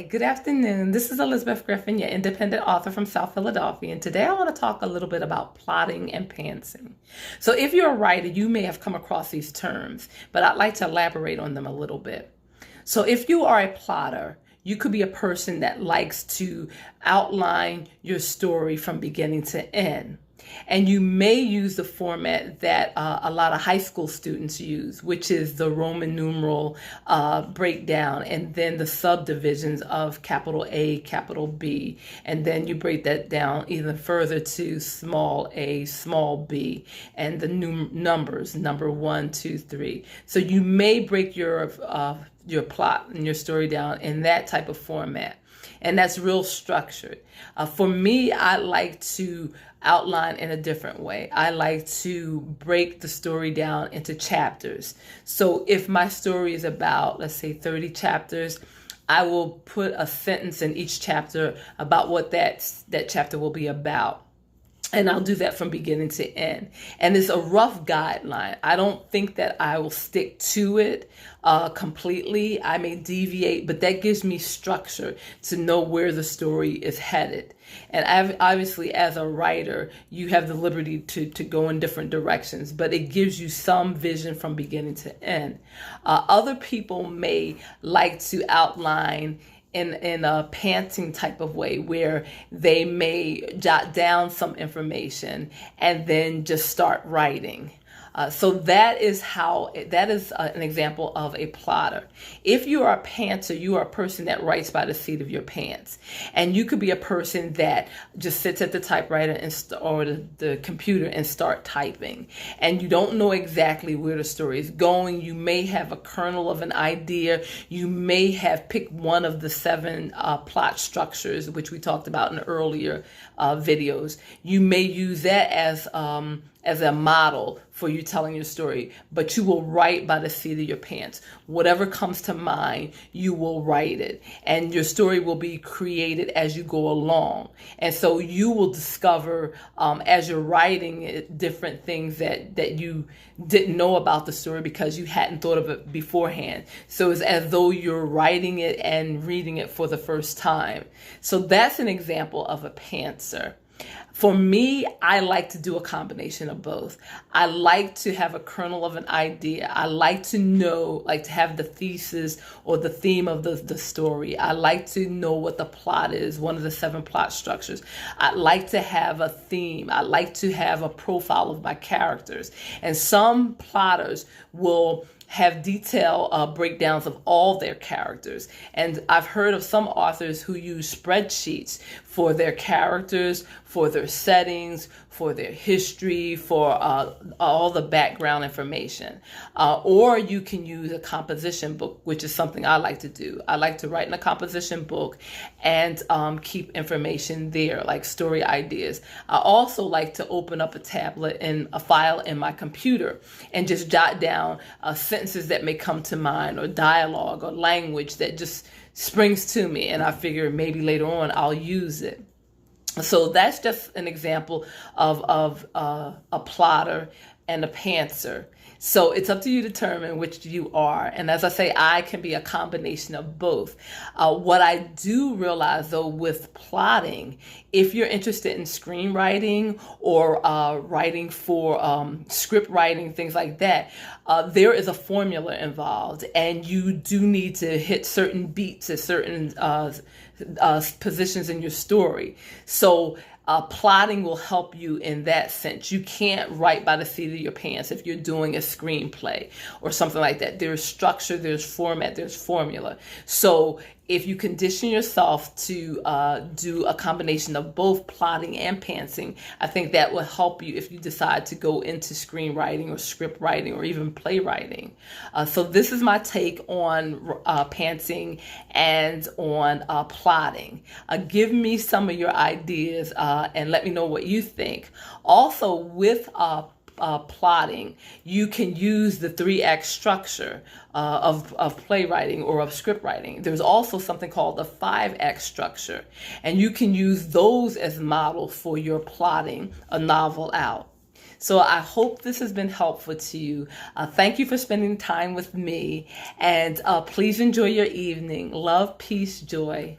Hi, good afternoon. This is Elizabeth Griffin, your independent author from South Philadelphia, and today I want to talk a little bit about plotting and pantsing. So if you're a writer, you may have come across these terms, but I'd like to elaborate on them a little bit. So if you are a plotter, you could be a person that likes to outline your story from beginning to end. And you may use the format that a lot of high school students use, which is the Roman numeral breakdown and then the subdivisions of capital A, capital B. And then you break that down even further to small a, small b, and the numbers, number 1, 2, 3. So you may break your plot and your story down in that type of format. And that's real structured. For me, I like to outline in a different way. I like to break the story down into chapters. So if my story is about, let's say, 30 chapters, I will put a sentence in each chapter about what that chapter will be about. And I'll do that from beginning to end. And it's a rough guideline. I don't think that I will stick to it completely. I may deviate, but that gives me structure to know where the story is headed. And obviously, as a writer, you have the liberty to go in different directions, but it gives you some vision from beginning to end. Other people may like to outline in a pantsing type of way where they may jot down some information and then just start writing. So that is an example of a plotter. If you are a pantser, you are a person that writes by the seat of your pants. And you could be a person that just sits at the typewriter or the computer and start typing. And you don't know exactly where the story is going. You may have a kernel of an idea. You may have picked one of the 7 plot structures, which we talked about in earlier videos. You may use that as a model for you telling your story, but you will write by the seat of your pants. Whatever comes to mind, you will write it, and your story will be created as you go along. And so you will discover as you're writing it, different things that you didn't know about the story because you hadn't thought of it beforehand. So it's as though you're writing it and reading it for the first time. So that's an example of a pantser. For me, I like to do a combination of both. I like to have a kernel of an idea. I like to have the thesis or the theme of the story. I like to know what the plot is, one of the 7 plot structures. I like to have a theme. I like to have a profile of my characters. And some plotters will have detailed breakdowns of all their characters. And I've heard of some authors who use spreadsheets for their characters, for their settings, for their history, for all the background information. Or you can use a composition book, which is something I like to do. I like to write in a composition book and keep information there, like story ideas. I also like to open up a tablet and a file in my computer and just jot down sentences that may come to mind, or dialogue or language that just springs to me, and I figure maybe later on I'll use it. So that's just an example of a plotter and a pantser. So it's up to you to determine which you are. And as I say, I can be a combination of both. What I do realize, though, with plotting, if you're interested in screenwriting or writing for script writing, things like that, there is a formula involved, and you do need to hit certain beats at certain positions in your story. So plotting will help you in that sense. You can't write by the seat of your pants if you're doing a screenplay or something like that. There's structure, there's format, there's formula. So if you condition yourself to do a combination of both plotting and pantsing, I think that will help you if you decide to go into screenwriting or script writing or even playwriting. So this is my take on pantsing and on plotting. Give me some of your ideas and let me know what you think. Also, with plotting, you can use the 3-act structure of playwriting or of script writing. There's also something called the 5-act structure, and you can use those as models for your plotting a novel out. So I hope this has been helpful to you. Thank you for spending time with me, and please enjoy your evening. Love, peace, joy.